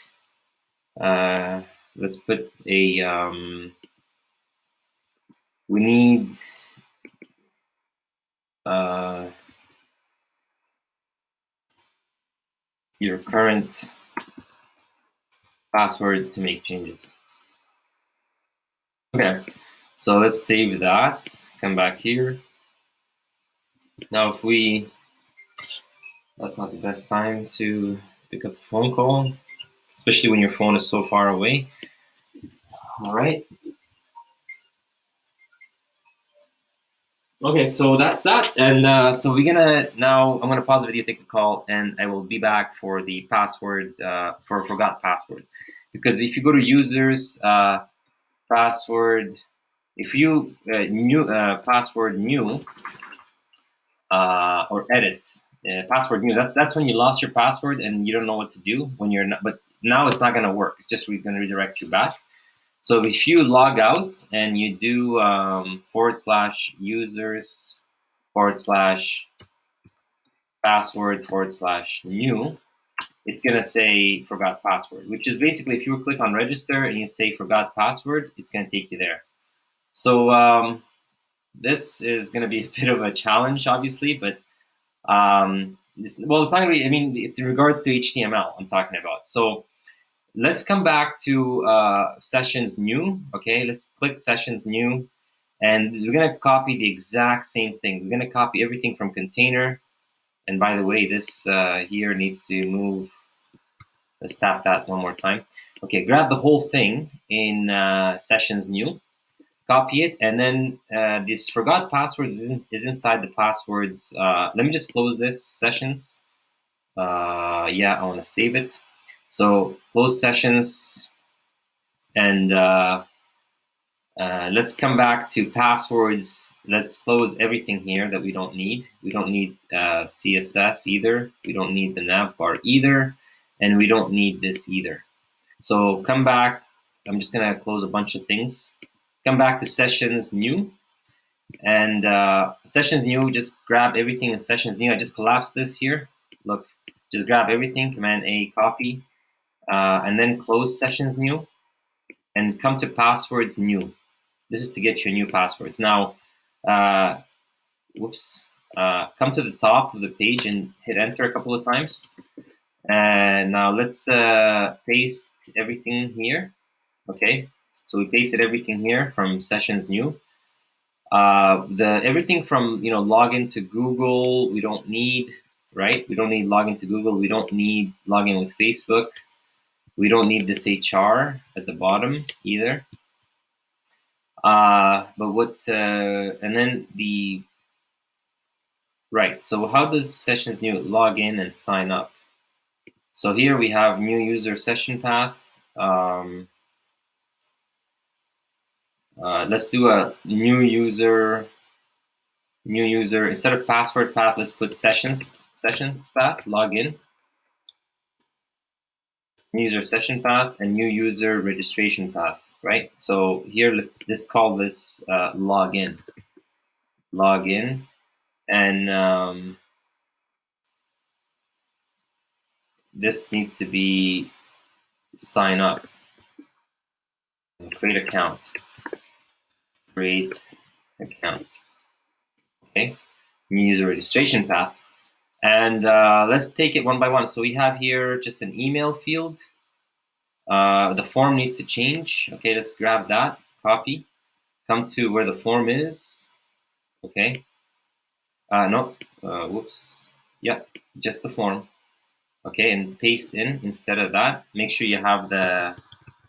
Let's put a. We need. Your current password to make changes. Okay, so let's save that. Come back here. Now, if we, that's not the best time to pick up a phone call, especially when your phone is so far away. All right. Okay, so that's that. And so we're gonna, now I'm gonna pause the video, take the call, and I will be back for the password, for forgot password. Because if you go to users, password, if you new password new, or edit password new, that's when you lost your password and you don't know what to do when you're not, but now it's not gonna work. It's just we're gonna redirect you back. So if you log out and you do /users /password/new, it's gonna say forgot password, which is basically if you click on register and you say forgot password, it's gonna take you there. So this is gonna be a bit of a challenge, obviously, but it's not gonna be. I mean, in regards to HTML, I'm talking about. So let's come back to sessions new. Okay, let's click sessions new, and we're gonna copy the exact same thing. We're gonna copy everything from container. And by the way, this here needs to move. Let's tap that one more time. Okay, grab the whole thing in sessions new, copy it, and then this forgot passwords is inside the passwords. Let me just close this sessions. Yeah, I want to save it. So close sessions, and let's come back to passwords. Let's close everything here that we don't need. We don't need CSS either. We don't need the nav bar either. And we don't need this either. So come back. I'm just going to close a bunch of things. Come back to sessions new. And sessions new, just grab everything in sessions new. I just collapsed this here. Look, just grab everything, Command A, copy, and then close sessions new, and come to passwords new. This is to get your new passwords. Now, come to the top of the page and hit enter a couple of times. And now let's paste everything here. Okay, so we pasted everything here from sessions new. Everything from login to Google, we don't need, right? We don't need login to Google. We don't need login with Facebook. We don't need this HR at the bottom either. But what and then the right. So how does sessions new log in and sign up? So here we have new user session path. Let's do a new user. Instead of password path, let's put sessions path, login, new user session path, and new user registration path, right? So here, let's call this login, and this needs to be sign up, create account, okay, new user registration path. And let's take it one by one. So we have here just an email field. The form needs to change. Okay, let's grab that, copy, come to where the form is. Okay. No, whoops. Yep, just the form. Okay, and paste in instead of that. Make sure you have the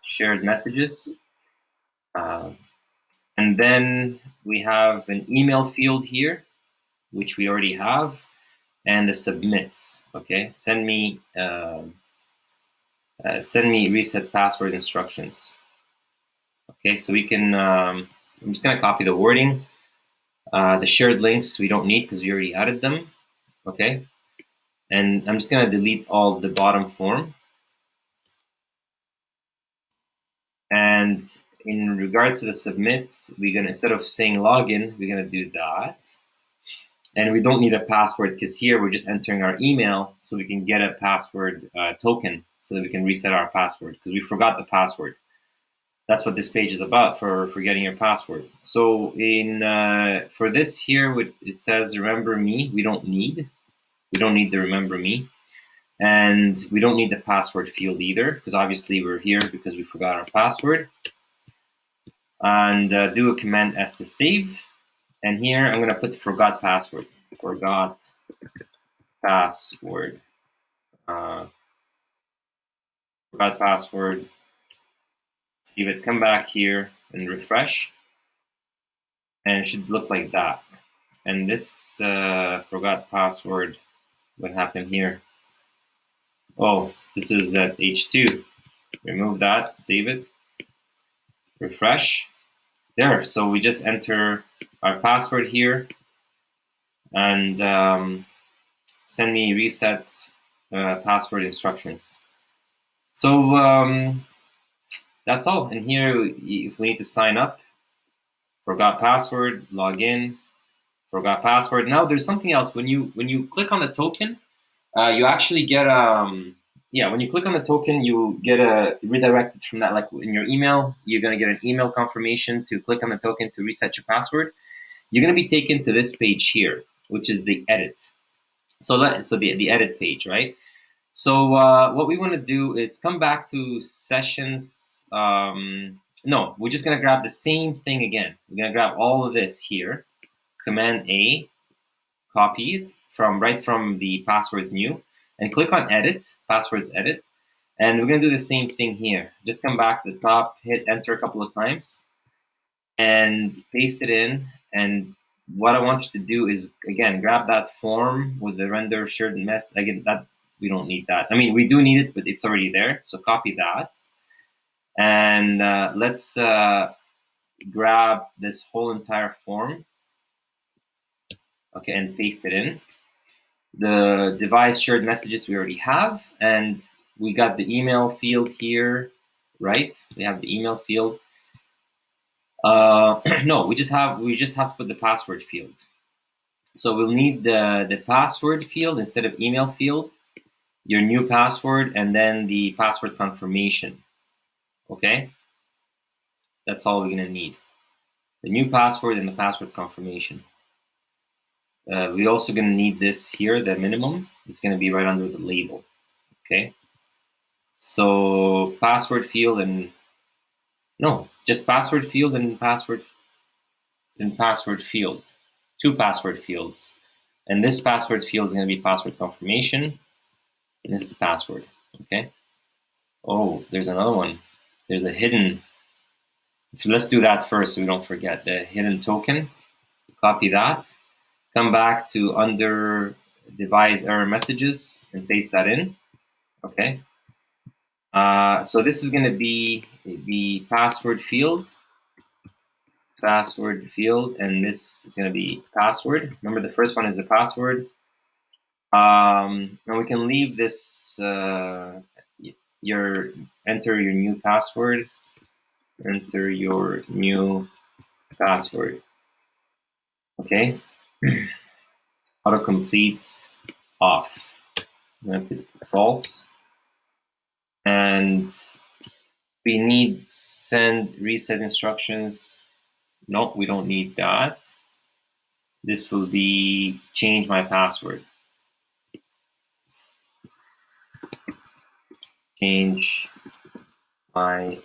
shared messages. And then we have an email field here, which we already have, and the submits. Okay, send me reset password instructions. Okay, so we can. I'm just gonna copy the wording. The shared links we don't need because we already added them. Okay, and I'm just gonna delete all the bottom form. And in regards to the submits, we're gonna, instead of saying login, we're gonna do that. And we don't need a password because here we're just entering our email so we can get a password token so that we can reset our password because we forgot the password. That's what this page is about, for forgetting your password. So in for this here, it says remember me. We don't need the remember me. And we don't need the password field either, because obviously we're here because we forgot our password. And do a command S to save. And here I'm going to put forgot password. Forgot password. Forgot password. Save it. Come back here and refresh. And it should look like that. And this forgot password, what happened here? Oh, this is that H2. Remove that, save it, refresh. There, so we just enter our password here and send me reset password instructions. So that's all. And here, if we need to sign up, forgot password, log in, forgot password. Now there's something else. When you click on the token, you actually get when you click on the token, you get a redirected from that. Like in your email, you're gonna get an email confirmation to click on the token to reset your password. You're gonna be taken to this page here, which is the edit. So the edit page, right? So what we want to do is come back to sessions. No, we're just gonna grab the same thing again. We're gonna grab all of this here, Command A, copy it right from the passwords new, and click on edit, passwords edit. And we're gonna do the same thing here. Just come back to the top, hit enter a couple of times, and paste it in. And what I want you to do is, again, grab that form with the render shared mess. Again, that we don't need that. I mean, we do need it, but it's already there. So copy that. And let's grab this whole entire form, okay, and paste it in. The device shared messages we already have, and we got the email field here, right? We have the email field. No, we just have to put the password field. So we'll need the password field instead of email field, your new password, and then the password confirmation. Okay, that's all we're gonna need: the new password and the password confirmation. We're also gonna need this here, the minimum. It's gonna be right under the label. Okay. So password field and no, just password field and password field, two password fields. And this password field is going to be password confirmation. And this is password, okay? Oh, there's another one. There's a hidden. Let's do that first so we don't forget the hidden token. Copy that. Come back to under device error messages and paste that in, okay? So this is going to be the password field, and this is going to be password. Remember, the first one is the password. And we can leave this, enter your new password, okay? Autocomplete off. I'm going to put false. And we need send reset instructions. Nope, we don't need that. This will be change my password. Change my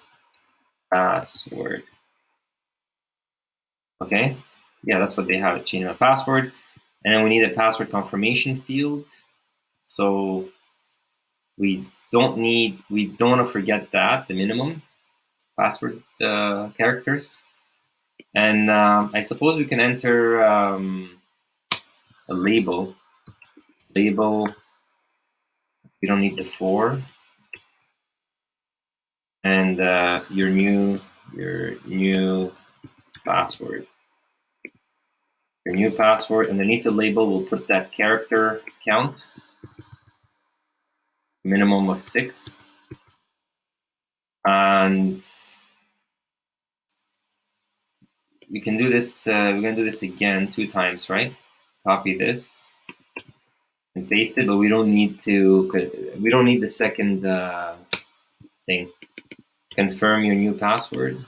password. Okay, yeah, that's what they have. Change my password. And then we need a password confirmation field. So we don't want to forget that, the minimum password characters. And I suppose we can enter a label. We don't need the for. And your new password. Your new password. Underneath the label, we'll put that character count, minimum of 6. And we can do this. We're gonna do this again 2 times, right? copy this and paste it, but we don't need the second thing. Confirm your new password.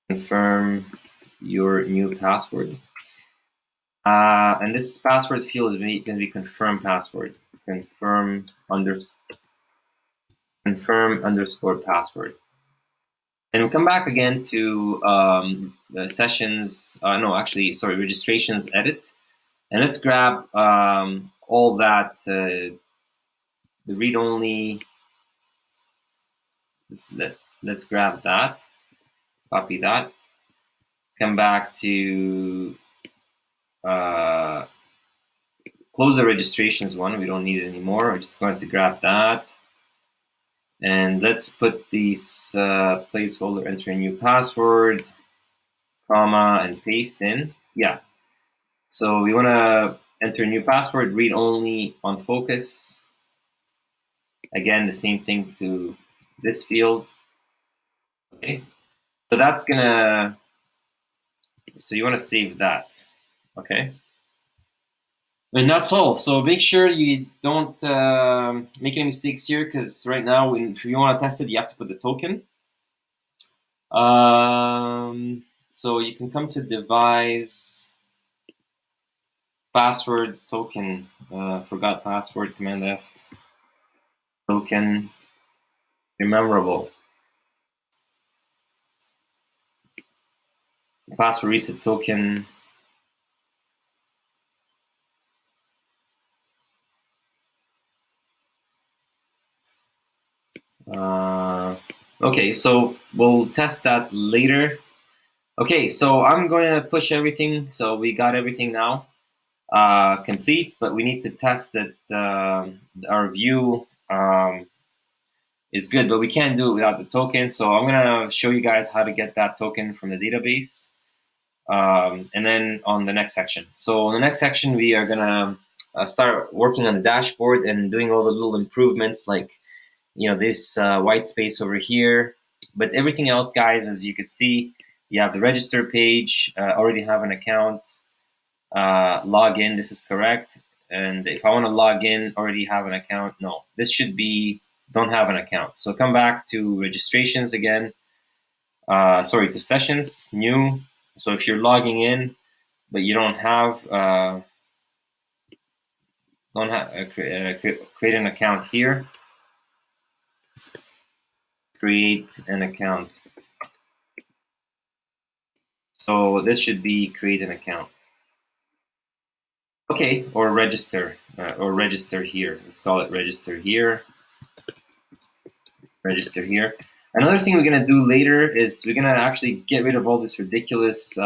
Confirm your new password. And this password field is going to be confirm password. Confirm underscore password. And we'll come back again to the sessions. No, actually, sorry, registrations edit. And let's grab all that, the read-only. Let's grab that, copy that, come back to close the registrations one. We don't need it anymore. We're just going to grab that. And let's put these placeholder, enter a new password, comma, and paste in. Yeah. So we want to enter a new password, read only on focus. Again, the same thing to this field. Okay. So that's gonna, so you want to save that. Okay. And that's all. So make sure you don't make any mistakes here, because right now, if you want to test it, you have to put the token. So you can come to devise password token. Forgot password, Command F. Token rememberable. Password reset token. Okay, so we'll test that later. Okay, so I'm going to push everything. So we got everything now complete, but we need to test that our view is good, but we can't do it without the token. So I'm going to show you guys how to get that token from the database. And then on the next section. So on the next section, we are going to start working on the dashboard and doing all the little improvements, like this white space over here. But everything else, guys, as you can see, you have the register page, already have an account, log in, this is correct. And if I want to log in, already have an account, no. This should be, don't have an account. So come back to registrations again, sorry, to sessions, new. So if you're logging in, but you don't have, create an account here. Create an account. So this should be create an account. Okay, or register here. Let's call it register here. Register here. Another thing we're gonna do later is we're gonna actually get rid of all this ridiculous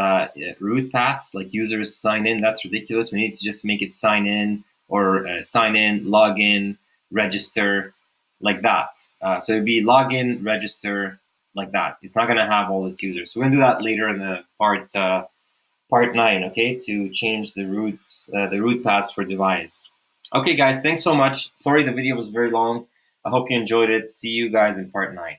root paths, like users sign in. That's ridiculous. We need to just make it sign in or sign in, log in, register, like that. So it'd be login, register, like that. It's not gonna have all these users. So we're gonna do that later in the part 9, okay, to change the root paths for device. Okay, guys, thanks so much. Sorry the video was very long. I hope you enjoyed it. See you guys in part 9.